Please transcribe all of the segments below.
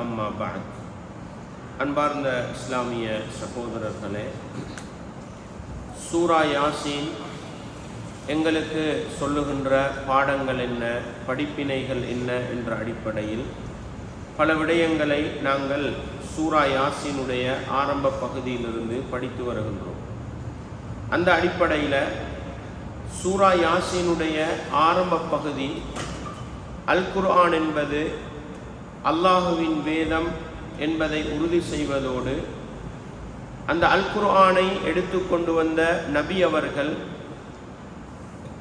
அம்மா பாத். அன்பார்ந்த இஸ்லாமிய சகோதரர்களே, சூரா யாசீன் எங்களுக்கு சொல்லுகின்ற பாடங்கள் என்ன, படிப்பினைகள் என்ன என்ற அடிப்படையில் பல விடயங்களை நாங்கள் சூரா யாசீனுடைய ஆரம்ப பகுதியிலிருந்து படித்து வருகின்றோம். அந்த அடிப்படையில் சூரா யாசீனுடைய ஆரம்ப பகுதி அல் குர்ஆன் என்பது அல்லாஹுவின் வேதம் என்பதை உறுதி செய்வதோடு, அந்த அல் குர்ஆனை எடுத்து கொண்டு வந்த நபி அவர்கள்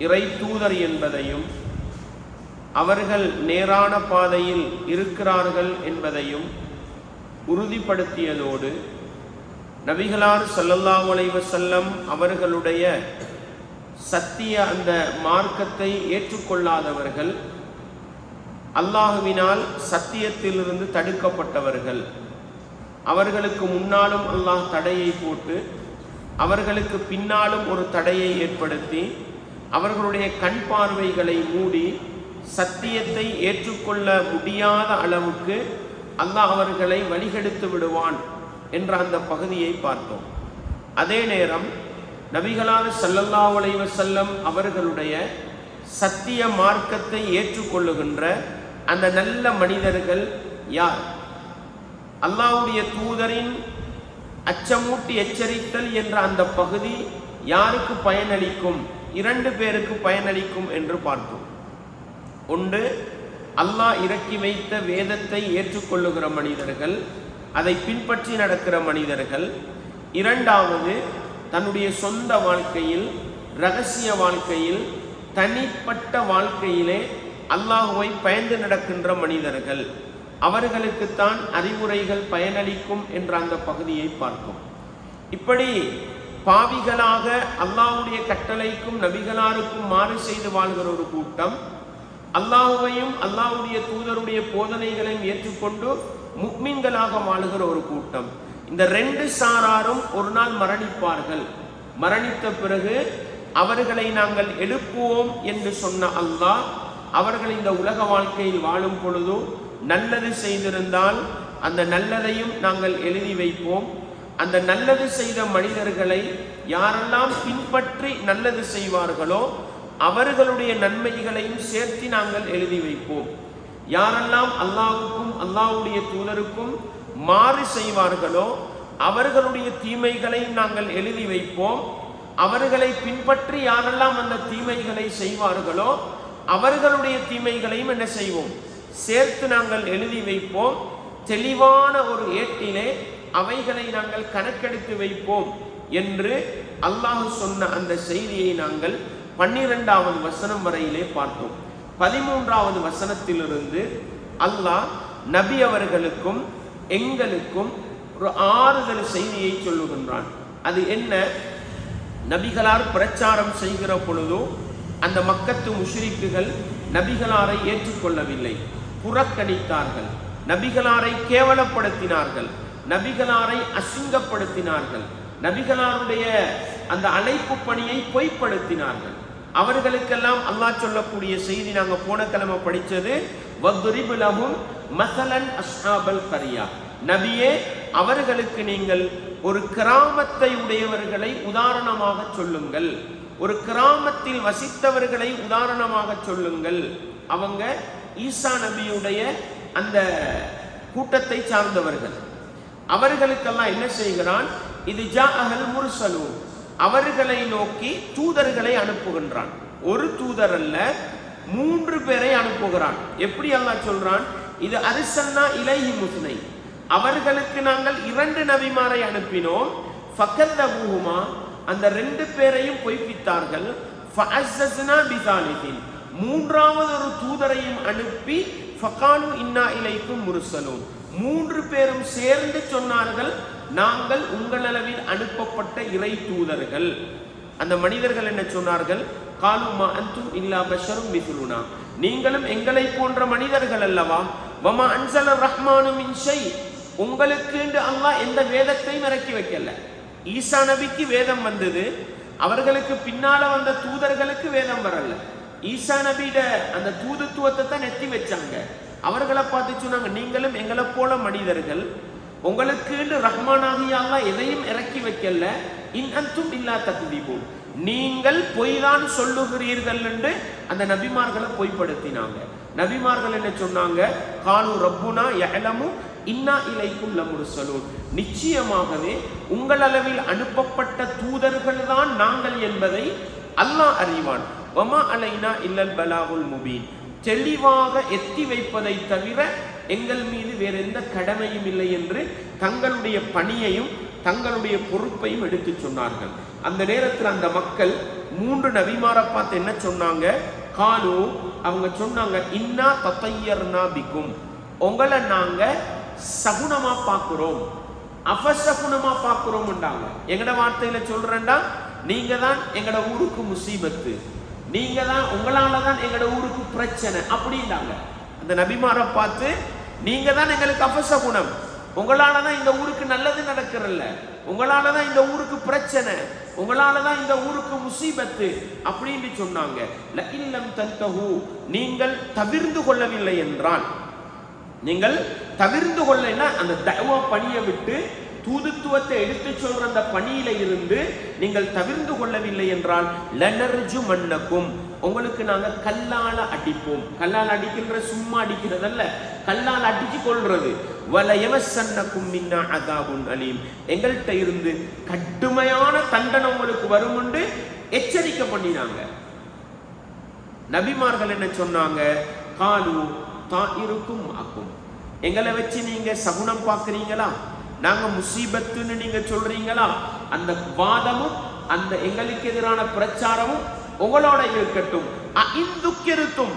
இறை தூதர் என்பதையும் அவர்கள் நேரான பாதையில் இருக்கிறார்கள் என்பதையும் உறுதிப்படுத்தியதோடு, நபிகளார் ஸல்லல்லாஹு அலைஹி வஸல்லம் அவர்களுடைய சத்திய அந்த மார்க்கத்தை ஏற்றுக்கொள்ளாதவர்கள், அல்லாஹுவினால் சத்தியத்திலிருந்து தடுக்கப்பட்டவர்கள், அவர்களுக்கு முன்னாலும் அல்லாஹ் தடையை போட்டு அவர்களுக்கு பின்னாலும் ஒரு தடையை ஏற்படுத்தி அவர்களுடைய கண் பார்வைகளை மூடி சத்தியத்தை ஏற்றுக்கொள்ள முடியாத அளவுக்கு அல்லாஹ் அவர்களை வழிகெடுத்து விடுவான் என்ற அந்த பகுதியை பார்த்தோம். அதே நேரம் நபிகளார் ஸல்லல்லாஹு அலைஹி வஸல்லம் அவர்களுடைய சத்திய மார்க்கத்தை ஏற்றுக்கொள்ளுகின்ற அந்த நல்ல மனிதர்கள் யார்? அல்லாஹ்வுடைய தூதரின் அச்சமூட்டி எச்சரித்தல் என்ற அந்த பகுதி யாருக்கு பயனளிக்கும்? இரண்டு பேருக்கு பயனளிக்கும் என்று பார்த்தோம். ஒன்று, அல்லாஹ் இறக்கி வைத்த வேதத்தை ஏற்றுக்கொள்ளுகிற மனிதர்கள், அதை பின்பற்றி நடக்கிற மனிதர்கள். இரண்டாவது, தன்னுடைய சொந்த வாழ்க்கையில், இரகசிய வாழ்க்கையில், தனிப்பட்ட வாழ்க்கையிலே அல்லாஹுவை பயந்து நடக்கின்ற மனிதர்கள், அவர்களுக்குத்தான் அறிவுரைகள் பயனளிக்கும் என்ற அந்த பகுதியை பார்க்கும். இப்படி பாவிகளாக அல்லாஹ்வுடைய கட்டளைக்கும் நபிகளாருக்கும் மாறு செய்து வாழ்கிற ஒரு கூட்டம், அல்லாஹுவையும் அல்லாஹ்வுடைய தூதருடைய போதனைகளையும் ஏற்றுக்கொண்டு முக்மீன்களாக வாழ்கிற ஒரு கூட்டம். இந்த ரெண்டு சாராரும் ஒரு நாள் மரணிப்பார்கள். மரணித்த பிறகு அவர்களை நாங்கள் எழுப்புவோம் என்று சொன்ன அல்லாஹ், அவர்கள் இந்த உலக வாழ்க்கையில் வாழும் பொழுது நல்லது செய்திருந்தால் அந்த நல்லதையும் நாங்கள் எழுதி வைப்போம். அந்த நல்லது செய்த மனிதர்களை யாரெல்லாம் பின்பற்றி நல்லது செய்வார்களோ அவர்களுடைய நன்மைகளையும் சேர்த்து நாங்கள் எழுதி வைப்போம். யாரெல்லாம் அல்லாஹ்வுக்கும் அல்லாஹ்வுடைய தூதருக்கும் மாறு செய்வார்களோ அவர்களுடைய தீமைகளையும் நாங்கள் எழுதி வைப்போம். அவர்களை பின்பற்றி யாரெல்லாம் அந்த தீமைகளை செய்வார்களோ அவர்களுடைய தீமைகளையும் என்ன செய்வோம்? சேர்த்து நாங்கள் எழுதி வைப்போம். தெளிவான ஒரு ஏட்டிலே அவைகளை நாங்கள் கணக்கெடுத்து வைப்போம் என்று அல்லாஹ் சொன்ன அந்த செய்தியை நாங்கள் 12வது வசனம் வரையிலே பார்த்தோம். 13வது வசனத்திலிருந்து அல்லாஹ் நபி அவர்களுக்கும் எங்களுக்கும் ஒரு ஆறுதல் செய்தியை சொல்லுகின்றான். அது என்ன? நபிகளார் பிரச்சாரம் செய்கிற பொழுதோ அந்த மக்கத்து முஷ்ரிக்குகள் நபிகளாரை ஏற்றுக்கொள்ளவில்லை, புறக்கணித்தார்கள், நபிகளாரை கேவலப்படுத்தினார்கள், நபிகளாரை அசிங்கப்படுத்தினார்கள், நபிகளாருடைய அந்த அழைப்பு பணியை பொய்ப்படுத்தினார்கள். அவர்களுக்கெல்லாம் அல்லாஹ் சொல்லக்கூடிய செய்தி நாங்கள் போன கிழமை படித்தது, வத்ரிப் லஹும் மஸலன் அஸ்ஹாபல் கரியா. நபியே, அவர்களுக்கு நீங்கள் ஒரு கிராமத்தை உடையவர்களை உதாரணமாக சொல்லுங்கள், ஒரு கிராமத்தில் வசித்தவர்களை உதாரணமாக சொல்லுங்கள். அவங்க ஈசா நபியுடைய அந்த கூட்டத்தை சார்ந்தவர்கள். அவர்களுக்கெல்லாம் என்ன செய்கிறான்? இது ஜாஅல் முர்சலூன், அவர்களை நோக்கி தூதர்களை அனுப்புகின்றான். ஒரு தூதர் அல்ல, 3 பேரை அனுப்புகிறான். எப்படி அல்லாஹ் சொல்றான்? இது அர்சல்னா இலைஹி முஸ்னை, அவர்களுக்கு நாங்கள் 2 நபிமாரை அனுப்பினோம். ஃபகல்லபூஹுமா, அந்த 2 பேரையும் பொய்ப்பித்தார்கள். ஃபஅஸ்ஸஸ்னா பிஸாலிஹின், 3வது ஒரு தூதரையும் அனுப்பி ஃபகாலு இன்னா இலைக்கும் முர்சலூன், 3 பேரும் சேர்ந்து சொன்னார்கள், நாங்கள் உங்களளவில் அனுப்பப்பட்ட இறை தூதர்கள். அந்த மனிதர்கள் என்ன சொன்னார்கள்? காலு மா அன்தும் இல்லா பஷரும் மிஸ்லுனா, நீங்களும் எங்களை போன்ற மனிதர்கள் அல்லவா? வமா அன்ஸல ரஹ்மானு மின் ஷை, உங்களுக்கு என்று அல்லாஹ் எந்த வேதத்தையும் இறக்கி வைக்கல. ஈசா நபிக்கு வேதம் வந்தது, அவர்களுக்கு பின்னால வந்த தூதர்களுக்கு வேதம் வரல. ஈசா நபியிட அந்த தூதுத்துவத்தை தான் நெத்தி வச்சாங்க. அவர்களை பார்த்து சொன்னாங்க, நீங்களும் எங்களை போல மனிதர்கள், உங்களுக்கு ரஹ்மானாகிய அல்லாஹ் எதையும் இறக்கி வைக்கல, இன் அன்தும் இல்லா தக்தீபூன், நீங்கள் பொய் தான் சொல்லுகிறீர்கள் என்று அந்த நபிமார்களை பொய்ப்படுத்தினாங்க. நபிமார்கள் என்ன சொன்னாங்க? காலு ரப்புனா யஅலமு இன்னா இலைக்கும் லமுர்சலூன், நிச்சயமாகவே உங்கள் அளவில் அனுப்பப்பட்ட தூதர்கள் தான் நாங்கள் என்பதை அல்லாஹ் அறிவான். வமா அலைனா இல்லல் பலாகுல் முபீன், தெளிவாக எத்தி வைப்பதை தவிர எங்கள் மீது வேற எந்த கடமையும் இல்லை என்று தங்களுடைய பணியையும் தங்களுடைய பொறுப்பையும் எடுத்து சொன்னார்கள். அந்த நேரத்தில் அந்த மக்கள் 3 நபிமாரை பார்த்து என்ன சொன்னாங்க? காலு, அவங்க சொன்னாங்க, இன்னா தத்தையர்னா பிக்கும், உங்களை நாங்க சகுனமா பார்க்கிறோம், அபசகுனமா பார்க்கிறோம்ன்றாங்க. எங்கட வார்த்தையில சொல்றேன்டா, நீங்க தான் எங்கட ஊருக்கு முசீபத்து, நீங்க தான், உங்களால தான் எங்கட ஊருக்கு பிரச்சனை அப்படின்றாங்க. அந்த நபிமாரை பார்த்து, நீங்க தான் எங்களுக்கு அபசகுணம், உங்களால தான் இந்த ஊருக்கு நல்லது நடக்கிறல்ல, உங்களால தான் இந்த ஊருக்கு பிரச்சனை, உங்களால தான் இந்த ஊருக்கு முசீபத்து அப்படின்னு சொன்னாங்க. லஇல்லம் தன்தஹு, நீங்கள் தவிர்ந்து கொள்ளவில்லை என்றால், நீங்கள் தவிர்ந்து கொள்ளனா அந்த தஅவா பணியை விட்டு தூதுத்துவத்தை எடுத்து சொல்ற அந்த பணியில இருந்து நீங்கள் தவிர்ந்து கொள்ளவில்லை என்றால் லனர்ஜு மன்னக்கும், உங்களுக்கு நாங்க கல்லால அடிப்போம். கல்லால் அடிக்கின்ற சும்மா அடிக்கிறதல்ல, கல்லால் அடிச்சு கொள்றது. வல யமஸன்னக்கும் மின்னா அஸாபுன் அலீம், எங்கள்கிட்ட இருந்து கடுமையான தண்டனை உங்களுக்கு வரும் என்று எச்சரிக்கை பண்ணினாங்க. நபிமார்கள் என்ன சொன்னாங்க? காலு தாஇருக்கும் ஆக்கும், எங்களை வச்சு நீங்க சகுனம் பார்க்கிறீங்களா, நாங்க முசீபத்துன்னு நீங்க சொல்றீங்களா, அந்த வாதமும் அந்த எங்களுக்கு எதிரான பிரச்சாரமும் உங்களோட இருக்கட்டும். அஇந்துக்கிருத்தும்,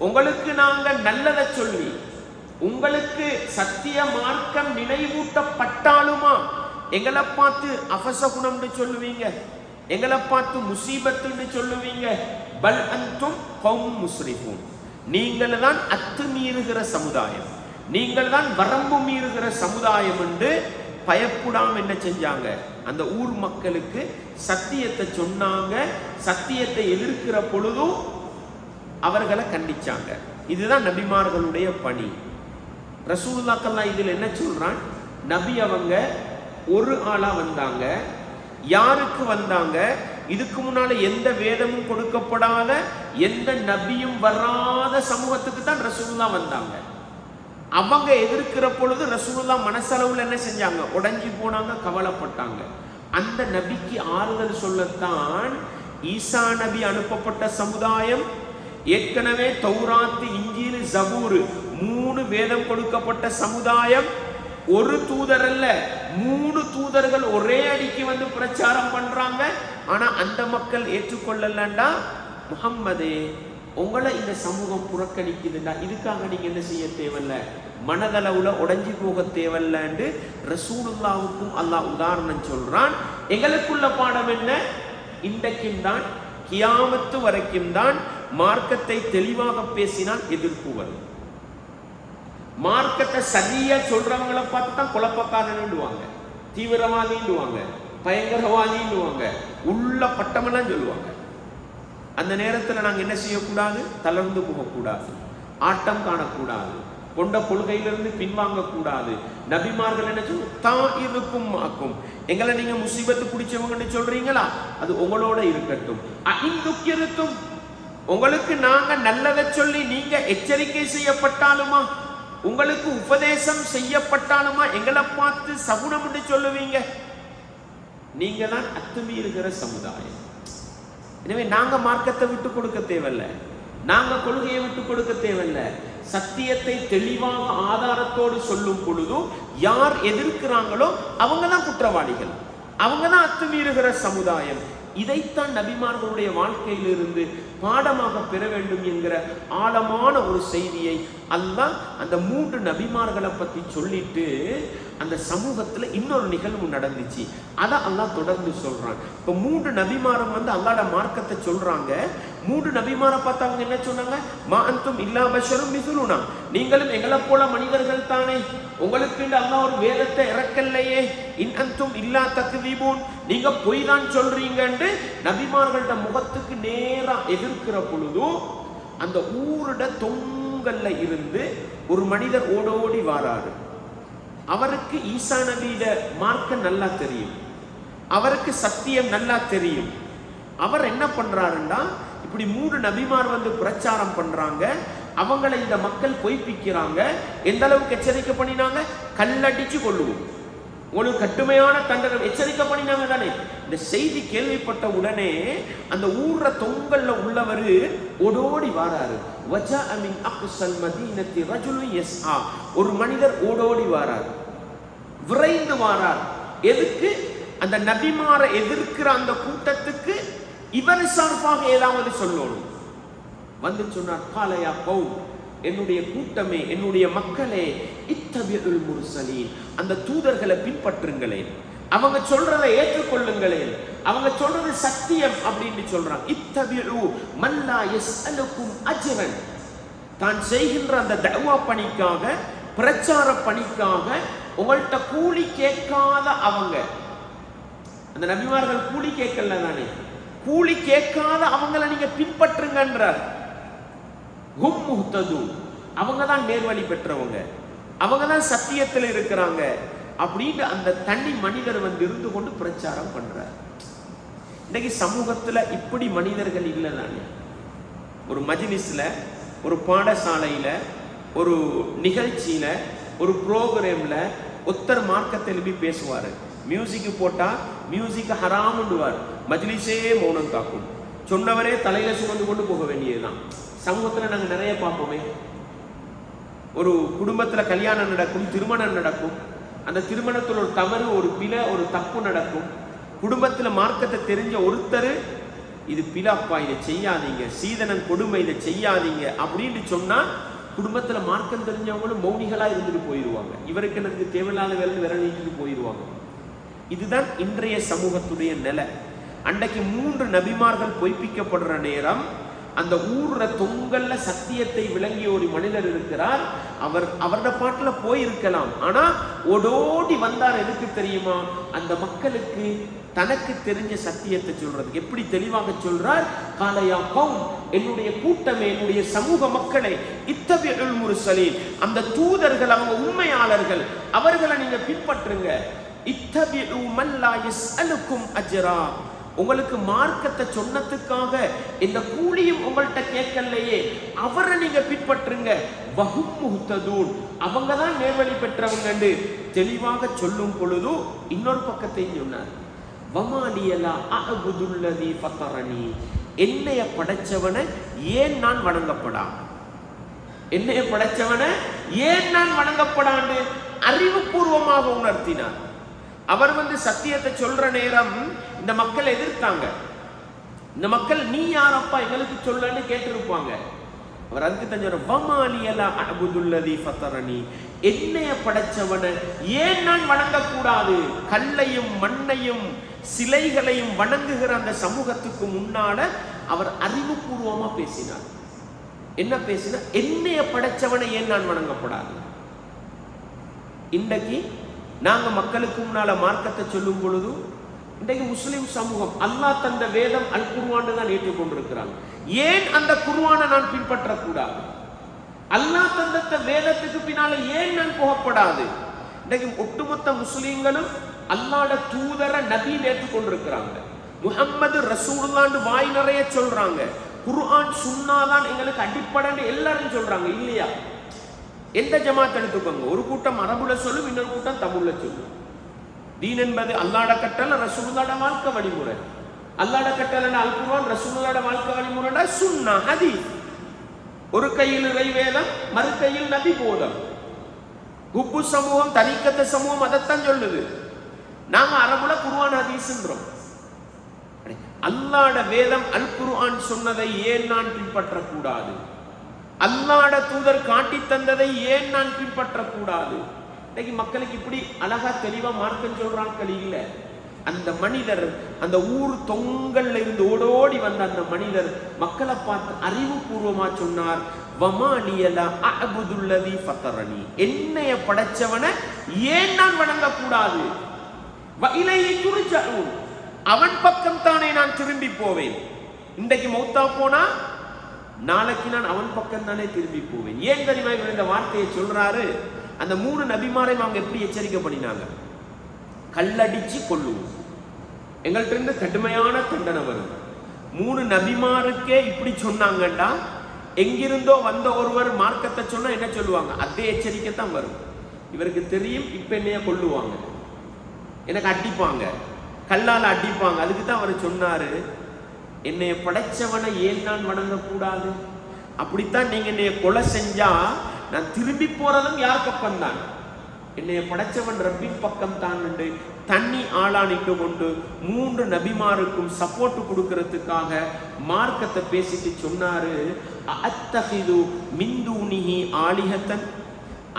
உங்களுக்கு நாங்க நல்லதை சொல்லி உங்களுக்கு சத்திய மார்க்கம் நினைவூட்டப்பட்டாலுமா எங்களை பார்த்து அபசகுணம்னு சொல்லுவீங்க, எங்களை பார்த்து முசீபத்துன்னு சொல்லுவீங்க. பல் அன்தும் கௌம் முஸ்ரிஃபூன், நீங்கள் தான் அத்துமீறுகிற சமுதாயம், நீங்கள் தான் வரம்பு மீறுகிற சமுதாயம் என்று பயப்படாம என்ன செஞ்சாங்க? அந்த ஊர் மக்களுக்கு சத்தியத்தை சொன்னாங்க. சத்தியத்தை எதிர்க்கிற பொழுதும் அவர்களை கண்டிச்சாங்க. இதுதான் நபிமார்களுடைய பணி. ரசூலுல்லாஹ் இதில் என்ன சொல்றான்? நபி அவங்க ஒரு ஆளா வந்தாங்க. யாருக்கு வந்தாங்க? இதுக்கு முன்னால எந்த வேதமும் கொடுக்கப்படாத, எந்த நபியும் வராத சமூகத்துக்கு தான் ரசூலுல்லாஹ் வந்தாங்க. அவங்க எதிர்க்கிற பொழுது ரசூலுல்லாஹ் மனசளவுல என்ன செஞ்சாங்க? உடைஞ்சி போனாங்க, கவலைப்பட்டாங்க. அந்த நபிக்கு ஆறுதல் சொல்லத்தான் ஈசா நபி அனுப்பப்பட்ட சமுதாயம், ஏற்கனவே தௌராத்து, இஞ்சில், ஜபூர் 3 வேதம் கொடுக்கப்பட்ட சமுதாயம், ஒரு தூதர் அல்ல 3 தூதர்கள் ஒரே அடிக்கு வந்து பிரச்சாரம் பண்றாங்க. ஆனா அந்த மக்கள் ஏற்றுக்கொள்ளலண்டா, முஹம்மதே உங்களை இந்த சமூகம் புறக்கணிக்குதுண்டா, இதுக்காக நீங்க என்ன செய்ய தேவையில்ல, மனதளவுல உடைஞ்சி போக தேவையில்லன்னு ரசூலுல்லாவுக்கும் அல்லாஹ் உதாரணம் சொல்றான். எங்களுக்குள்ள பாடம் என்ன? இன்றைக்கும் தான், கியாமத்து வரைக்கும் தான் மார்க்கத்தை தெளிவாக பேசினால் எதிர்ப்பு வரும். மார்க்கத்தை சரியா சொல்றவங்களை பார்த்து தான் குழப்பக்காரன்னுவாங்க, தீவிரவாதின்னுவாங்க, பயங்கரவாதின்னுவாங்க, உள்ள பட்டமெல்லாம் சொல்லுவாங்க. அந்த நேரத்தில் நாங்கள் என்ன செய்யக்கூடாது? தளர்ந்து போகக்கூடாது, ஆட்டம் காணக்கூடாது, கொண்ட கொள்கையிலிருந்து பின்வாங்கக்கூடாது. நபிமார்கள் என்ன சொல்ல? தான் இருக்கும் ஆக்கும், எங்களை நீங்க முசீபத்து பிடிச்சவங்கன்னு சொல்றீங்களா, அது உங்களோட இருக்கட்டும். அஇந்துக்கிருத்தும், உங்களுக்கு நாங்க நல்லதை சொல்லி நீங்க எச்சரிக்கை செய்யப்பட்டாலுமா, உங்களுக்கு உபதேசம் செய்யப்பட்டாலுமா எங்களை பார்த்து சகுனம் என்று சொல்லுவீங்க. நீங்க தான் அத்துமீறுகிற சமுதாயம். எனவே நாங்க மார்க்கத்தை விட்டு கொடுக்க தேவையில்ல, நாங்க கொள்கையை விட்டு கொடுக்க தேவையில்ல. சத்தியத்தை தெளிவாக ஆதாரத்தோடு சொல்லும் பொழுதும் யார் எதிர்க்கிறாங்களோ அவங்க தான் குற்றவாளிகள், அவங்க தான் அத்துமீறுகிற சமுதாயம். இதைத்தான் நபிமார்களுடைய வாழ்க்கையிலிருந்து பாடமாக பெற வேண்டும் என்கிற ஆழமான ஒரு செய்தியை அல்லாஹ் அந்த 3 நபிமார்களை பற்றி சொல்லிட்டு அந்த சமூகத்தில் இன்னொரு நிகழ்வு நடந்துச்சு. அதை அல்லாஹ் தொடர்ந்து சொல்றான். இப்போ 3 நபிமாரும் வந்து அல்லாஹ்ட மார்க்கத்தை சொல்றாங்க. 3 நபிமாரை பார்த்து அவங்க என்ன சொன்னாங்க? மா அன்தும் இல்லா பஷரும் மிஸ்லுனா, நீங்களும் எங்களை போல மனிதர்கள் தானே, உங்களுக்கு அல்லாஹ் ஒரு வேதத்தை இறக்கலையே. இன் அன்தும் இல்லா தக்தீபூன், நீங்க பொய் தான் சொல்றீங்கன்னு நபிமார்கள்ட்ட முகத்துக்கு நேரா எதிர்க்கிற பொழுதும் அந்த ஊரோட தொங்க தொங்கல்ல இருந்து ஒரு மனிதர் ஓடோடி வாராரு. அவருக்கு ஈசா நபியிட மார்க்கம் நல்லா தெரியும், அவருக்கு சத்தியம் நல்லா தெரியும். அவர் என்ன பண்றாருன்னா, இப்படி 3 நபிமார் வந்து பிரச்சாரம் பண்றாங்க, அவங்களை இந்த மக்கள் பொய்ப்பிக்கிறாங்க. எந்த அளவுக்கு எச்சரிக்கை பண்ணினாங்க? கல்லடிச்சு கொள்ளுவோம், உங்களுக்கு கடுமையான தண்டனை எச்சரிக்கை பண்ணினாங்க தானே. இந்த செய்தி கேள்விப்பட்ட உடனே அந்த ஊர்ற தொங்கல்ல உள்ளவர் ஓடோடி வாராரு. ஒரு மனிதர் ஓடோடி வாரார், விரைந்து வாரார். எதுக்கு? அந்த நபிமார எதிர்க்கிற அந்த கூட்டத்துக்கு இவர் சார்பாக ஏதாவது சொல்லணும். வந்து சொன்னார், காலையா கௌம், என்னுடைய கூட்டமே, என்னுடைய மக்களே, இத்தபிஉல் முர்சலீன், அந்த தூதர்களை பின்பற்றுங்களேன், அவங்க சொல்றதை ஏற்றுக்கொள்ளுங்களேன், அவங்க சொல்றது சத்தியம் அப்படின்னு சொல்றாங்க. இத்தபிஉ மல்லா யஸ்அலுக்கும் அஜ்ரன், தான் செய்கின்ற அந்த தஅவா பணிக்காக, பிரச்சார பணிக்காக உங்கள்கிட்ட கூலி கேட்காத அவங்க, அந்த நபிமார்கள் கூலி கேட்கல தானே, கூலி கேட்காத அவங்களை நீங்க பின்பற்றுங்கன்றார். ஹும் முஹ்ததூன், அவங்க தான் நேர்வழி பெற்றவங்க, அவங்க தான் சத்தியத்தில் இருக்கிறாங்க அப்படின்னு அந்த தனி மனிதர் வந்து இருந்து கொண்டு பிரச்சாரம் பண்றார். இன்னைக்கு சமூகத்துல இப்படி மனிதர்கள் இல்லை தானே. ஒரு மஜ்லிஸ்ல, ஒரு பாடசாலையில, ஒரு நிகழ்ச்சியில, ஒரு ப்ரோக்ராம்ல ஒத்தர் மார்க்கத்தை எழுப்பி பேசுவாரு. மியூசிக்கு போட்டா மியூசிக் ஹராமுண்டுவார், மஜ்லிஸே மௌனம் காக்கும், சொன்னவரே தலையில சுமந்து கொண்டு போக வேண்டியதுதான். சமூகத்துல நாங்க நிறைய பார்ப்போமே. ஒரு குடும்பத்துல கல்யாணம் நடக்கும், திருமணம் நடக்கும், அந்த திருமணத்தில் ஒரு தவறு, ஒரு பிழை, ஒரு தப்பு நடக்கும். குடும்பத்துல மார்க்கத்தை தெரிஞ்ச ஒருத்தர், இது பிழப்பா, இதை செய்யாதீங்க, சீதனம் கொடுமை, இதை செய்யாதீங்க அப்படின்னு சொன்னா குடும்பத்துல மார்க்கம் தெரிஞ்சவங்களும் மௌனிகளா இருந்துட்டு போயிடுவாங்க. இவருக்கு எனக்கு தேவையில்லாத வேலை விரலிட்டு போயிடுவாங்க. இதுதான் இன்றைய சமூகத்துடைய நிலை. அன்றைக்கு 3 நபிமார்கள் பொய்ப்பிக்கப்படுற நேரம் அந்த ஊர்ல தொங்கல்ல சத்தியத்தை விளங்கிய ஒரு மனிதர் இருக்கிறார். அவரோட பாட்டுல போயிருக்கலாம், ஆனா ஓடோடி வந்தார். எதுக்கு தெரியுமா? அந்த மக்களுக்கு தனக்கு தெரிஞ்ச சத்தியத்தை சொல்றதுக்கு. எப்படி தெளிவாக சொல்றார்? காலையா கௌம், என்னுடைய கூட்டமே, என்னுடைய சமூக மக்களே, இத்தபிஉல் முர்சலீன், அந்த தூதர்கள், அவங்க உண்மையாளர்கள், அவர்களை நீங்க பின்பற்றுங்க. இத்தபிஉ மல்லா யஸ்அலுக்கும் அஜ்ரா, உங்களுக்கு மார்க்கத்தை சொன்னதுக்காக இந்த கூலியும் உங்கள்கிட்ட கேட்கலையே, அவரை நீங்க பின்பற்றுங்க. வஹும் முஹ்ததூன், அவங்க தான் நேர்வழி பெற்றவங்க என்று தெளிவாக சொல்லும் பொழுது இன்னொரு பக்கத்தையும் சொன்னார். வமாலியலா அஅபுதுல்லதி ஃபதரனி, என்னைய படைச்சவனை ஏன் நான் வணங்கப்படா, என்னைய படைச்சவனை ஏன் நான் வணங்கப்படான்னு அறிவுபூர்வமாக உணர்த்தினார். அவர் வந்து சத்தியத்தை சொல்ற நேரம் இந்த மக்கள் எதிர்த்தாங்க. இந்த மக்கள் நீ யாரப்பா எங்களுக்கு சொல்லன்னு கேட்டிருப்பாங்க. அவர் அதுக்கு தெரிஞ்ச வமாலியலா அஅபுதுல்லதி ஃபதரனி, என்னைய படைச்சவனை ஏன் நான் வணங்கக்கூடாது? கல்லையும் மண்ணையும் சிலைகளையும் வணங்குகிற அந்த சமூகத்துக்கு முன்னால அவர் அறிவுபூர்வமா பேசினார். என்ன பேசினார்? என்னைய படைச்சவனை ஏன் நான் வணங்கப்படாது? இன்றைக்கு நாங்க மக்களுக்கு முன்னால மார்க்கத்தை சொல்லும் பொழுது இன்றைக்கு முஸ்லிம் சமூகம் அல்லாஹ் தந்த வேதம் அல் குர்ஆன் தான் ஏற்றுக்கொண்டிருக்கிறாங்க. ஏன் அந்த குர்ஆனை நான் பின்பற்றக்கூடாது? அல்லாஹ் தந்த வேதத்துக்கு பின்னால ஏன் நான் போகப்படாது? இன்றைக்கு ஒட்டுமொத்த முஸ்லிம்களும் அல்லாஹ்ட தூதரை நபியை ஏற்றுக்கொண்டிருக்கிறாங்க. முஹம்மது ரசூலுல்லாஹ்னு வாய் நிறைய சொல்றாங்க. குர்ஆன் சுன்னா தான் எங்களுக்கு அடிப்படைன்னு எல்லாரும் சொல்றாங்க. இல்லையா? எந்த ஜமாத் எடுத்துக்கோங்க, ஒரு கூட்டம் அரபுல சொல்லும், இன்னொரு கூட்டம் தமிழ்ல சொல்லும். தீன் என்பது அல்லாஹ்ட கட்டளை, ரசூலுல்லாஹ்ட வாழ்க்கை வழிமுறை. அல்லாஹ்ட கட்டளை அல் குர்ஆன், ரசூலுல்லாஹ்ட வாழ்க்கை வழிமுறைனா சுன்னா, ஹதீஸ். ஒரு கையில் இறை வேதம், மறு கையில் நபி போதம். குப்பு சமூகம், தரீக்கத்து சமூகம் அதைத்தான் சொல்லுது. நாங்க அரபுல குர்ஆன் ஹதீஸ்ன்றோம். அல்லாஹ்ட வேதம் அல் குர்ஆன் சொன்னதை ஏன் நான் பின்பற்றக்கூடாது? அல்லாஹ்ட தூதர் காட்டி தந்ததை ஏன் நான் பின்பற்றக்கூடாது? இன்னைக்கு மக்களுக்கு இப்படி அழகா தெளிவா மார்க்கம் சொல்றாங்க இல்ல. அந்த மனிதர் அந்த ஊர் தொங்கல்ல இருந்து ஓடோடி வந்த அந்த மனிதர் மக்களை பார்த்து அறிவுபூர்வமா சொன்னார், வமாலியலா அஅபுதுல்லதி ஃபதரனி, என்னைய படைச்சவனை ஏன் நான் வணங்கக்கூடாது? வஇலைஹி துர்ஜஊன், அவன் பக்கம் தானே நான் திரும்பி போவேன். இன்றைக்கு மௌத்தா போனா நாளைக்கு நான் அவன் பக்கம் தானே திரும்பி போவேன். ஏன் தெரியுமா இவர் இந்த வார்த்தையை சொல்றாரு? அந்த 3 நபிமாரையும் அவங்க எப்படி எச்சரிக்கை பண்ணினாங்க? கல்லடிச்சு கொள்ளுவோம், எங்கள்கிட்ட இருந்து கடுமையான தண்டனை வரும். 3 நபிமாருக்கே இப்படி சொன்னாங்கண்டா எங்கிருந்தோ வந்த ஒருவர் மார்க்கத்தை சொன்னா என்ன சொல்லுவாங்க? அதே எச்சரிக்கை தான் வரும். இவருக்கு தெரியும் இப்ப என்னைய கொள்ளுவாங்க, எனக்கு அடிப்பாங்க, கல்லால் அடிப்பாங்க. அதுக்கு தான் அவர் சொன்னாரு, என்னைய படைச்சவனை ஏன் நான் வணங்கக்கூடாது? அப்படித்தான் நீங்க என்னைய கொலை செஞ்சா நான் திரும்பி போறதும் யார் பக்கம் தான்? என்னைய படைச்சவன் ரப்பின் பக்கம் தான் என்று தண்ணி ஆளானிட்டு கொண்டு 3 நபிமாருக்கும் சப்போர்ட் கொடுக்கறதுக்காக மார்க்கத்தை பேசிட்டு சொன்னாரு, அத்தஹிது மின் தூனிஹி ஆலிஹத்தன்,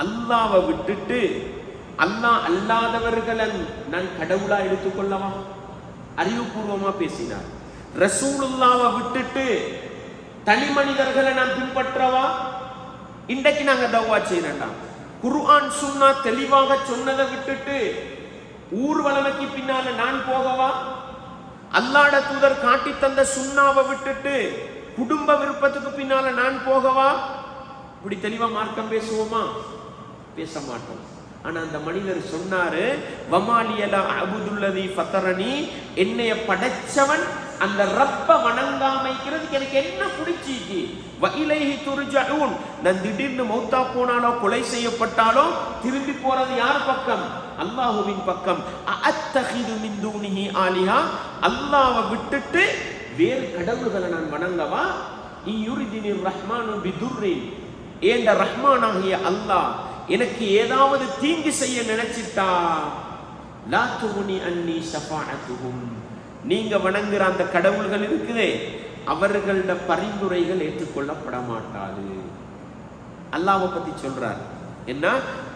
அல்லாஹ்வை விட்டுட்டு அல்லாஹ் அல்லாதவர்களை நான் கடவுளா எடுத்துக்கொள்ளவா? அறிவுபூர்வமா பேசினார். ரசூலுல்லாஹ்வை விட்டுட்டு தனி மனிதர்களை நான் பின்பற்றவா? இன்றைக்கு நாங்க தௌவா செய்யறோம். குர்ஆன் சுன்னா தெளிவாக சொன்னதை விட்டுட்டு ஊர்வலமைக்கு பின்னால நான் போகவா? அல்லாஹ்ட தூதர் காட்டி தந்த சுன்னாவை விட்டுட்டு குடும்ப விருப்பத்துக்கு பின்னால நான் போகவா? இப்படி தெளிவா மார்க்கம் பேசுவோமா? பேச மாட்டோம். ஆனா அந்த மனிதர் சொன்னாரு, வமாலியலா அபுதுல்லதி ஃபத்தரனி, என்னைய படைச்சவன் அந்த ரப்ப வணங்காமைக்கிறதுக்கு எனக்கு என்ன பிடிச்சிக்கு? வஇலைஹி துர்ஜஊன், நான் திடீர்னு மௌத்தா போனாலோ கொலை செய்யப்பட்டாலோ திரும்பி போறது யார் பக்கம்? அல்லாஹ்வின் பக்கம். அத்தஹிது மின் தூனிஹி ஆலிஹா, அல்லாஹ்வை விட்டுட்டு வேறு கடவுள்களை நான் வணங்கவா? இயுரிதினிர் ரஹ்மானு பிதுர்ரின், ஏண்ட ரஹ்மானாகிய அல்லாஹ் எனக்கு ஏதாவது தீங்கு செய்ய நினைச்சிட்டா, லா துகுனி அன்னி ஷஃபாஅத்துஹும், நீங்க வணங்குற அந்த கடவுள்கள் இருக்குதே அவர்களோட பரிந்துரைகள் ஏற்றுக்கொள்ளப்பட மாட்டாது. அல்லாஹ்வை பத்தி சொல்றார் என்ன?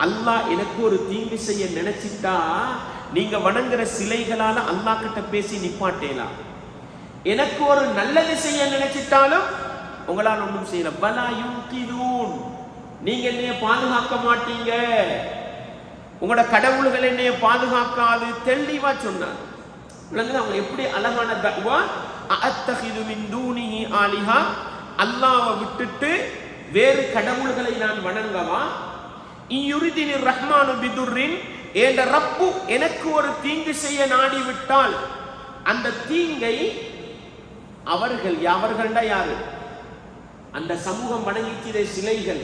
அல்லாஹ் எனக்கு ஒரு தீங்கு செய்ய நினைச்சிட்டா நீங்க வணங்குற சிலைகளால அல்லாஹ் கிட்ட பேசி நிப்பாட்டேலாம். எனக்கு ஒரு நல்லது செய்ய நினைச்சிட்டாலும் உங்களால் ஒன்றும் செய்யல. பலா யுன்கிதூன், நீங்க என்னைய பாதுகாக்க மாட்டீங்க, உங்களோட கடவுள்கள் என்னைய பாதுகாக்காது. தெளிவா சொன்னார். அவங்க எப்படி அழகான தஅவா, அத்தஹிது மின் தூனிஹி ஆலிஹா, அல்லாஹ்வை விட்டுட்டு வேறு கடவுள்களை நான் வணங்கவா? இயுரிதினிர் ரஹ்மானு பிதுர்ரின், ஏண்ட ரப்பு எனக்கு ஒரு தீங்கு செய்ய நாடி விட்டால் அந்த தீங்கை அவர்கள்டா யாரு? அந்த சமூகம் வணங்கிக்கிற சிலைகள்,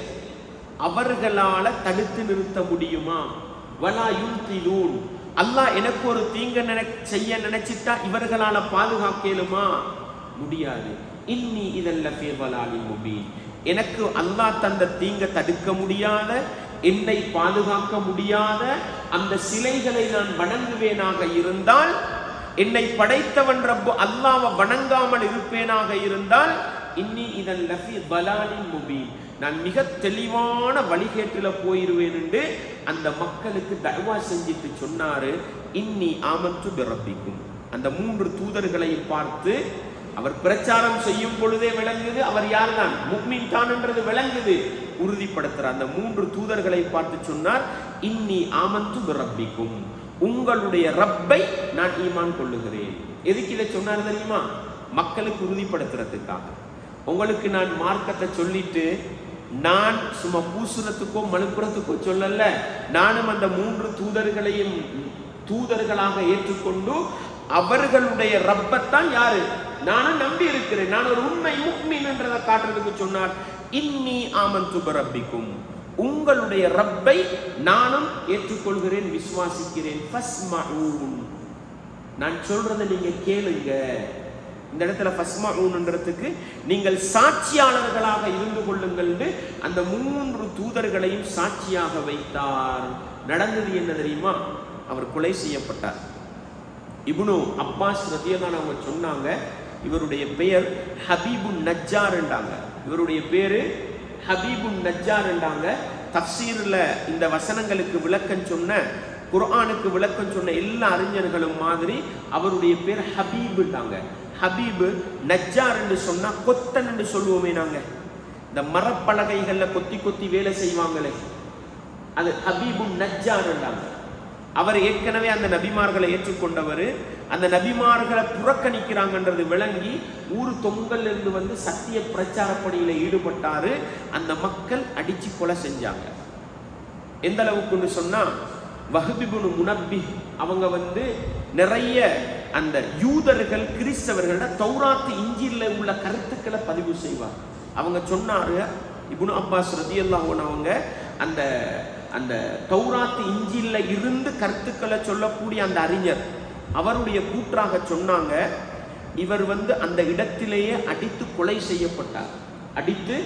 அவர்களால தடுத்து நிறுத்த முடியுமா? வலா யுன்கிதூன், அல்லாஹ் எனக்கு ஒரு தீங்க செய்ய நினைச்சிட்டா இவர்களால பாதுகாக்கலுமா? முடியாது. இன்னி இதல்ல ஃபீவலாலி முபீன், எனக்கு அல்லாஹ் தந்த தீங்க தடுக்க முடியாத, என்னை பாதுகாக்க முடியாத அந்த சிலைகளை நான் வணங்குவேனாக இருந்தால், என்னை படைத்தவன் ரப்பு அல்லாஹ்வை வணங்காமல் இருப்பேனாக இருந்தால், இன்னி இதல்ல ஃபீவலாலி முபீன், நான் மிக தெளிவான வழிகேட்டில போயிருவேன் என்று அந்த மக்களுக்கு தஅவா செஞ்சிட்டு சொன்னாரு. இன்னி ஆமன்து பிரப்பிக்கும், அந்த 3 தூதர்களையும் பார்த்து அவர் பிரச்சாரம் செய்யும் பொழுதே விளங்குது அவர் யார் தான், முஃமின் தான் என்றது விளங்குது, உறுதிப்படுத்துற அந்த 3 தூதர்களை பார்த்து சொன்னார், இன்னி ஆமன்து பிரப்பிக்கும், உங்களுடைய ரப்பை நான் ஈமான் கொள்ளுகிறேன். எதுக்கு இதை சொன்னார் தெரியுமா? மக்களுக்கு உறுதிப்படுத்துறதுக்காக. உங்களுக்கு நான் மார்க்கத்தை சொல்லிட்டு நான் சும்மா பூசுறதுக்கோ மலுப்புறத்துக்கோ சொல்லல, நானும் அந்த 3 தூதர்களையும் தூதர்களாக ஏற்றுக்கொண்டு அவர்களுடைய ரப்பத்தான் யாரு நானும் நம்பி இருக்கிறேன், நான் ஒரு உண்மை முஃமின் என்றதை காட்டுறதுக்கு சொன்னார். இன்னி ஆமன்து பிரப்பிக்கும், உங்களுடைய ரப்பை நானும் ஏற்றுக்கொள்கிறேன், விசுவாசிக்கிறேன். ஃபஸ்மஊன், நான் சொல்றதை நீங்க கேளுங்க. இந்த இடத்துல ஃபஸ்மஊன்றதுக்கு நீங்கள் சாட்சியாளர்களாக இருந்து கொள்ளுங்கள். அந்த 3 தூதர்களையும் சாட்சியாக வைத்தார். நடந்தது என்ன தெரியுமா? அவர் கொலை செய்யப்பட்டார். இப்னு அப்பாஸ் ரதியல்லாஹு அவங்க சொன்னாங்க, இவருடைய பெயர் ஹபீபுன் நஜ்ஜார் என்றாங்க. இவருடைய பேரு ஹபீபுன் நஜ்ஜார் என்றாங்க. தஃப்சீர்ல இந்த வசனங்களுக்கு விளக்கம் சொன்ன, குர்ஆனுக்கு விளக்கம் சொன்ன எல்லா அறிஞர்களும் மாதிரி அவருடைய பேர் ஹபீப்ட்டாங்க. ஹபீபு நஜ்ஜார் என்று சொன்னா கொத்தன் என்று சொல்லுவோமே நாங்க, இந்த மரப்பலகைகள்ல கொத்தி கொத்தி வேலை செய்வாங்களே, அது ஹபீபுன் நஜ்ஜார் என்றாங்க. அவர் ஏற்கனவே அந்த நபிமார்களை ஏற்றுக்கொண்டவர். அந்த நபிமார்களை புறக்கணிக்கிறாங்கன்றது விளங்கி ஊர் தொங்கல்ல இருந்து வந்து சத்திய பிரச்சார பணியில ஈடுபட்டாரு. அந்த மக்கள் அடிச்சு கொலை செஞ்சாங்க. எந்த அளவுக்குன்னு சொன்னா, வஹப் இப்னு முனப்பி அவங்க வந்து நிறைய அந்த யூதர்கள் கிறிஸ்தவர்களோட தௌராத் இஞ்சில்ல உள்ள கருத்துக்களை பதிவு செய்வார். அவங்க சொன்னாரு, இப்னு அப்பாஸ் ரலியல்லாஹு அன்ஹு அவங்க அந்த அந்த தௌராத் இஞ்சில்ல இருந்து கருத்துக்களை சொல்லக்கூடிய அந்த அறிஞர் அவருடைய கூற்றாக சொன்னாங்க, இவர் வந்து அந்த இடத்திலேயே அடித்து கொலை செய்யப்பட்டார். அடித்து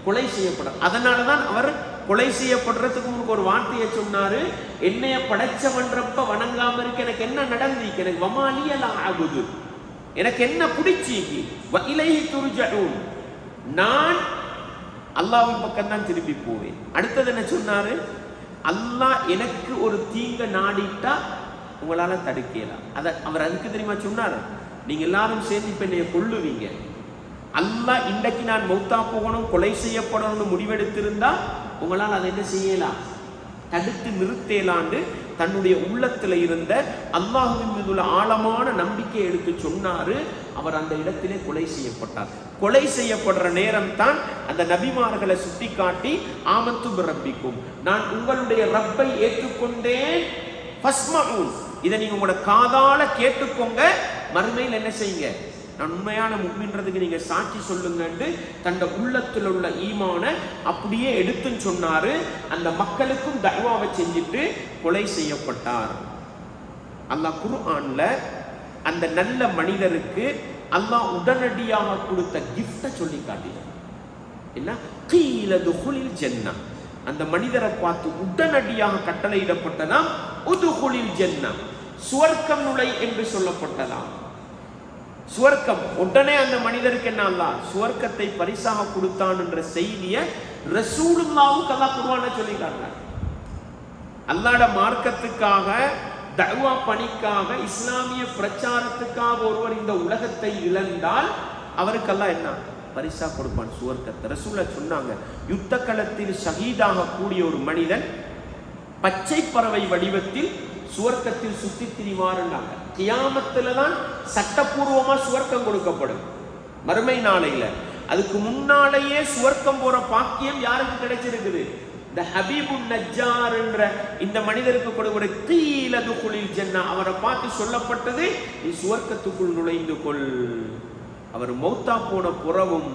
கொலை செய்யப்பட்டார். அதனாலதான் அவர் கொலை செய்யப்படுறதுக்கு முன்பு ஒரு வார்த்தையை சொன்னாரு, என்னைய படைச்சவன்றப்ப வணங்காம இருக்க எனக்கு என்ன நடந்தீங்க, எனக்கு வமாலியலா ஆகுது, எனக்கு என்ன பிடிச்சிக்கு, இலையை துருஜூன், நான் அல்லாஹ்வின் பக்கம் தான் திரும்பி போவேன். அடுத்தது என்ன சொன்னாரு, அல்லாஹ் எனக்கு ஒரு தீங்க நாடிட்டா உங்களால தடுக்கலாம். அதை அவர் அதுக்கு தெரியுமா சொன்னார், நீங்க எல்லாரும் சேர்ந்து இப்ப என்னைய கொல்லுவீங்க, அல்லாஹ் இன்றைக்கு நான் மௌத்தா போகணும் கொலை செய்யப்படணும்னு முடிவெடுத்திருந்தா உங்களால் அதை என்ன செய்யலாம், தடுத்து நிறுத்தலாண்டு தன்னுடைய உள்ளத்துல இருந்த அல்லாஹ்வின் மீது உள்ள ஆழமான நம்பிக்கை எடுத்து சொன்னாரு. அவர் அந்த இடத்திலே கொலை செய்யப்பட்டார். கொலை செய்யப்படுற நேரம் தான் அந்த நபிமார்களை சுட்டி காட்டி, ஆமத்து பிரப்பிக்கும், நான் உங்களுடைய ரப்பை ஏற்றுக்கொண்டேன், ஃபஸ்மஊன், இதை நீங்க உங்களோட காதால கேட்டுக்கோங்க, மறுமையில் என்ன செய்யுங்க, நான் உண்மையான முஃமின்றதுக்கு நீங்க சாட்சி சொல்லுங்கன்னு தன் உள்ளத்தில் உள்ள ஈமான அப்படியே எடுத்துன்னு சொன்னாரு. அந்த மக்களுக்கும் தஅவாவை செஞ்சுட்டு கொலை செய்யப்பட்டார். அல்லாஹ் குர்ஆன்ல அந்த நல்ல மனிதருக்கு அல்லாஹ் உடனடியாக கொடுத்த கிஃப்ட சொல்லி காட்டினார். என்ன, கீல துகுலில் ஜன்னா, அந்த மனிதரை பார்த்து உடனடியாக கட்டளையிடப்பட்டதாம், உதுகுலில் ஜன்னா, சுவர்க்கம் நுழை என்று சொல்லப்பட்டதாம். சுவர்க்கம், உடனே அந்த மனிதருக்கு என்ன அல்லாஹ் சுவர்க்கத்தை பரிசாக கொடுத்தான் என்ற செய்தியை ரசூலுல்லாஹ்வுக்கு அல்லாஹ் குர்ஆன்ல சொல்லி காட்டினார். அல்லாஹ்ட மார்க்கத்துக்காக, தஅவா பணிக்காக, இஸ்லாமிய பிரச்சாரத்துக்காக ஒருவர் இந்த உலகத்தை இழந்தால் அவருக்கு அல்லாஹ் என்ன பரிசா கொடுப்பான், சுவர்க்கத்தை. ரசூலுல்லாஹ் சொன்னாங்க, யுத்த களத்தில் ஷஹீதாக கூடிய ஒரு மனிதன் பச்சை பறவை வடிவத்தில் சுவர்க்கத்தில் சுத்தி திரிவாருன்னாங்க. கியாமத்துல தான் சட்டப்பூர்வமா சுவர்க்கம் கொடுக்கப்படும், மறுமை நாளையில. அதுக்கு முன்னாலேயே சுவர்க்கம் போற பாக்கியம் யாருக்கு கிடைச்சிருக்குது, இந்த ஹபீபுன் நஜ்ஜார் என்ற இந்த மனிதருக்கு கொடுக்கிற கீல துகுலில் ஜன்னா, அவரை பார்த்து சொல்லப்பட்டது, நீ சுவர்க்கத்துக்குள் நுழைந்து கொள். அவர் மௌத்தா போன புறவும்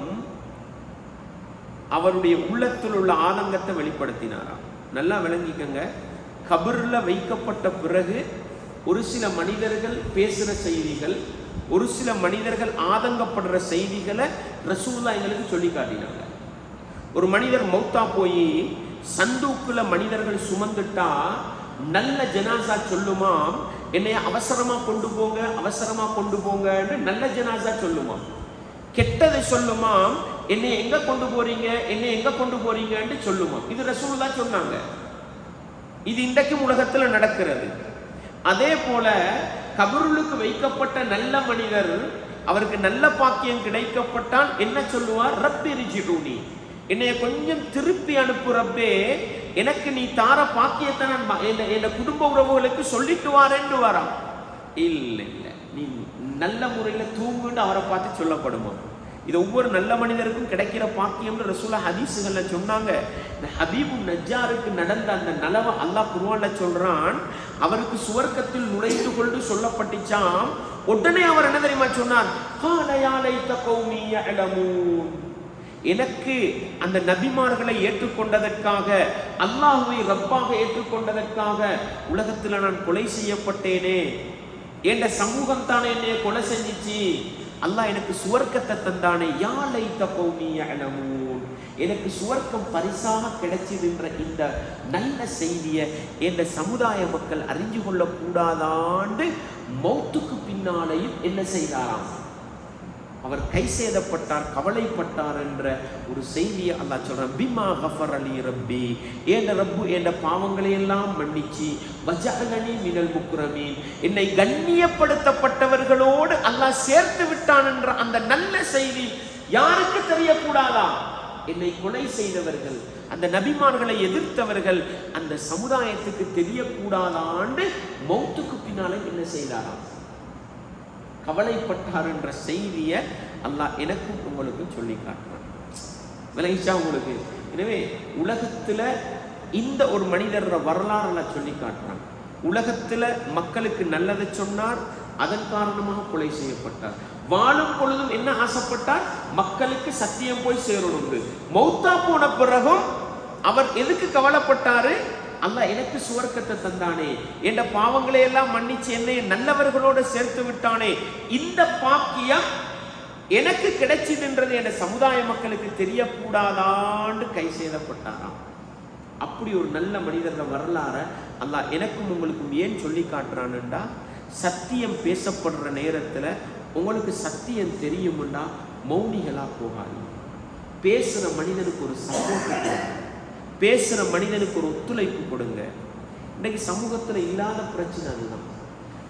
அவருடைய உள்ளத்தில் உள்ள ஆதங்கத்தை வெளிப்படுத்தினாராம். நல்லா விளங்கிக்கங்க, கபர்ல வைக்கப்பட்ட பிறகு ஒரு சில மனிதர்கள் பேசுற செய்திகள், ஒரு சில மனிதர்கள் ஆதங்கப்படுற செய்திகளை ரசூலுல்லாஹ் எங்களுக்கு சொல்லி காட்டினாங்க. ஒரு மனிதர் மௌத்தா போய் சந்தூக்குல மனிதர்கள் சுமந்துட்டா நல்ல ஜனாசா சொல்லுமாம், என்னைய அவசரமா கொண்டு போங்க, அவசரமா கொண்டு போங்கன்னு நல்ல ஜனாசா சொல்லுமாம். கெட்டதை சொல்லுமாம், என்னை எங்க கொண்டு போறீங்க, என்னை எங்க கொண்டு போறீங்கன்னு சொல்லுமாம். இது ரசூலுல்லாஹ் சொன்னாங்க. இது இன்றைக்கும் உலகத்துல நடக்கிறது. அதே போல கபருளுக்கு வைக்கப்பட்ட நல்ல மனிதர், அவருக்கு நல்ல பாக்கியம் கிடைக்கப்பட்டால் என்ன சொல்லுவார், ரப்பி ரிஜிஊனி, என்னைய கொஞ்சம் திருப்பி அனுப்பு ரப்பே, எனக்கு நீ தார பாக்கியத்தை நான் என் குடும்ப உறவுகளுக்கு சொல்லிட்டு வாரேன்னு வாராம். இல்லை இல்லை, நீ நல்ல முறையில தூங்குன்னு அவரை பார்த்து சொல்லப்படுமா. இது ஒவ்வொரு நல்ல மனிதருக்கும் கிடைக்கிற பாக்கியம்னு ரசூலுல்லாஹ் ஹதீஸுகள்ல சொன்னாங்க. இந்த ஹபீபுன் நஜ்ஜாருக்கு நடந்த அந்த நலவை அல்லாஹ் குர்ஆன்ல சொல்றான், அவருக்கு சுவர்க்கத்தில் நுழைந்து கொண்டு சொல்லப்பட்டுச்சாம். உடனே அவர் என்ன தெரியுமா சொன்னார், கால யா லைத கௌமி யஅலமூன், எனக்கு அந்த நபிமார்களை ஏற்றுக்கொண்டதற்காக, அல்லாஹ்வை ரப்பாக ஏற்றுக்கொண்டதற்காக உலகத்தில் நான் கொலை செய்யப்பட்டேனே, என்ற சமூகம் தானே என்னை கொலை செஞ்சிச்சு, அல்லாஹ் எனக்கு சுவர்க்கத்தை தந்தானே, யா லைத கௌமி யஅலமூன், எனக்கு சுவர்க்கம் பரிசாக கிடைச்சதுன்ற இந்த நல்ல செய்தியை என்ற சமுதாய மக்கள் அறிஞ்சு கொள்ள கூடாதாண்டு மௌத்துக்கு பின்னாலேயும் என்ன செய்தாராம், அவர் கை சேதப்பட்டார், கவலைப்பட்டார் என்ற ஒரு செய்தியை அல்லாஹ் சொல்றான். பிமா கஃபர் அலி ரப்பி, ஏண்ட ரப்பு என்ற பாவங்களை எல்லாம் மன்னிச்சு, வஜஅலனி மினல் முக்ரமீன், என்னை கண்ணியப்படுத்தப்பட்டவர்களோடு அல்லாஹ் சேர்த்து விட்டான் என்ற அந்த நல்ல செய்தி யாருக்கு தெரியக்கூடாதா, என்னை கொலை செய்தவர்கள், அந்த நபிமார்களை எதிர்த்தவர்கள் அந்த சமுதாயத்துக்கு தெரியக்கூடாதாண்டு மௌத்துக்கு பின்னாலே என்ன செய்தாராம், கவலைப்பட்டார் என்ற செய்தியை அல்லாஹ் எனக்கும் உங்களுக்கும் சொல்லி காட்டுறான். விளங்கிச்சா உங்களுக்கு? எனவே உலகத்துல இந்த ஒரு மனிதர் வரலாறு சொல்லி காட்டுறான். உலகத்துல மக்களுக்கு நல்லதை சொன்னார், அதன் காரணமாக கொலை செய்யப்பட்டார். வாழும் பொழுதும் என்ன ஆசைப்பட்டார்? மக்களுக்கு சத்தியம் போய் சேரணும். மௌத்தா போன பிறகும் அவர் எதுக்கு கவலைப்பட்டாரு? அல்லாஹ் எனக்கு சுவர்க்கத்தை தந்தானே, என்ற பாவங்களை எல்லாம் மன்னிச்சு என்னை நல்லவர்களோடு சேர்த்து விட்டானே, இந்த பாக்கியம் எனக்கு கிடைச்சதுன்றது என் சமுதாய மக்களுக்கு தெரியக்கூடாதான்னு கை செய்யப்பட்டாராம். அப்படி ஒரு நல்ல மனிதர்கள் வரலாற அல்லாஹ் எனக்கும் உங்களுக்கும் ஏன் சொல்லி காட்டுறான்டா, சத்தியம் பேசப்படுற நேரத்துல உங்களுக்கு சத்தியம் தெரியும்டா மௌனிகளா போகாது. பேசுற மனிதனுக்கு ஒரு சப்போர்ட், பேசுற மனிதனுக்கு ஒரு ஒத்துழைப்பு கொடுங்க. இன்னைக்கு சமூகத்துல இல்லாத பிரச்சனை அதுதான்.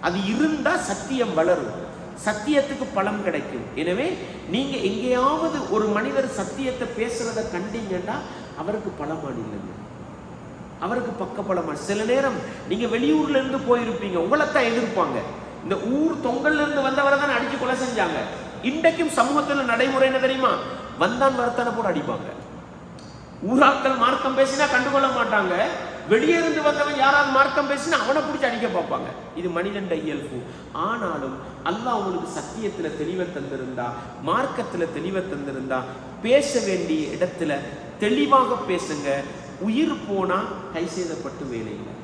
அது இருந்தா சத்தியம் வளரும், சத்தியத்துக்கு பலம் கிடைக்கும். எனவே நீங்க எங்கேயாவது ஒரு மனிதர் சத்தியத்தை பேசுறத கண்டீங்கன்னா அவருக்கு பலமான இல்லைங்க, அவருக்கு பக்கப்பலமா. சில நேரம் நீங்க வெளியூர்ல இருந்து போயிருப்பீங்க, உங்களைத்தான் எதிர்ப்பாங்க. இந்த ஊர் தொங்கல்ல இருந்து வந்தவரை தான் அடிச்சு கொலை செஞ்சாங்க. இன்றைக்கும் சமூகத்துல நடைமுறை என்ன தெரியுமா? வந்தான் வரத்தான போட அடிப்பாங்க. ஊராக்கள் மார்க்கம் பேசினா கண்டுகொள்ள மாட்டாங்க, வெளியே இருந்து வந்தவன் யாராவது மார்க்கம் பேசினா அவனை பிடிச்சி அடிக்க பார்ப்பாங்க. இது மனிதன் இயல்பு. ஆனாலும் அல்லாஹ் உங்களுக்கு சத்தியத்துல தெளிவை தந்திருந்தா, மார்க்கத்துல தெளிவை தந்திருந்தா, பேச வேண்டிய இடத்துல தெளிவாக பேசுங்க. உயிர் போனா கை செய்தப்பட்டு வேலை இல்லை,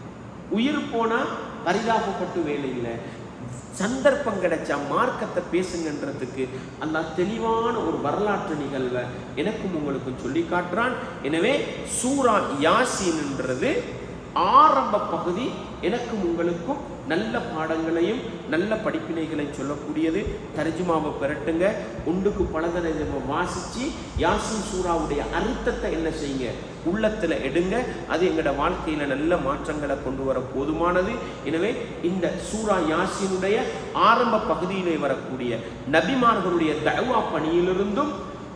உயிர் போனா பரிதாபப்பட்டு வேலை இல்லை. சந்தர்ப்பம் கிடைச்சா மார்க்கத்தை பேசுங்கன்றதுக்கு அல்லாஹ் தெளிவான ஒரு வரலாற்று நிகழ்வை எனக்கும் உங்களுக்கும் சொல்லி காட்டுறான். எனவே சூரா யாசீன்ன்றது ஆரம்ப பகுதி எனக்கும் உங்களுக்கும் நல்ல பாடங்களையும் நல்ல படிப்பினைகளையும் சொல்லக்கூடியது. தர்ஜுமாவை பெறட்டுங்க, ஒன்றுக்கு பலதனை வாசிச்சு யாசீன் சூறாவுடைய அர்த்தத்தை என்ன செய்யுங்க, உள்ளத்துல எடுங்க. அது எங்களோட வாழ்க்கையில நல்ல மாற்றங்களை கொண்டு வர போதுமானது. எனவே இந்த சூரா யாசீனுடைய ஆரம்ப பகுதியிலே வரக்கூடிய நபிமார்களுடைய தஅவா பணியிலிருந்தும்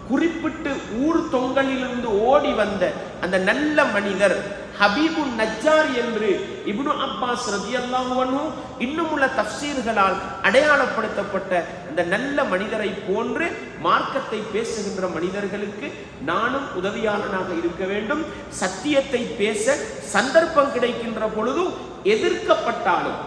குறிப்பிட்டு ஊர் தொங்கலிலிருந்து ஓடி வந்த அந்த நல்ல மனிதர் ஹபீபுன் நஜ்ஜார் என்று இப்னு அப்பாஸ் ரலியல்லாஹு அன்ஹு இன்னும் உள்ள தஃப்சீர்களால் அடையாளப்படுத்தப்பட்ட அந்த நல்ல மனிதரை போன்று மார்க்கத்தை பேசுகின்ற மனிதர்களுக்கு நானும் உதவியாளனாக இருக்க வேண்டும். சத்தியத்தை பேச சந்தர்ப்பம் கிடைக்கின்ற பொழுது எதிர்க்கப்பட்டாலும்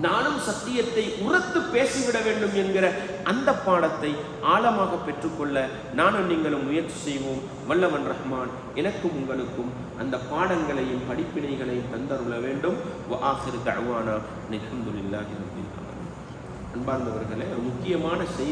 நானும் சத்தியத்தை உரத்து பேசிவிட வேண்டும் என்கிற அந்த பாடத்தை ஆழமாக பெற்றுக்கொள்ள நானும் நீங்களும் முயற்சி செய்வோம். வல்லவன் ரஹ்மான் எனக்கும் உங்களுக்கும் அந்த பாடங்களையும் படிப்பினைகளையும் தந்தருள வேண்டும். ஆகிரு தஅவானா அல்ஹம்துலில்லாஹி ரப்பில் ஆலமீன். அன்பார்ந்தவர்களே, ஒரு முக்கியமான செய்தி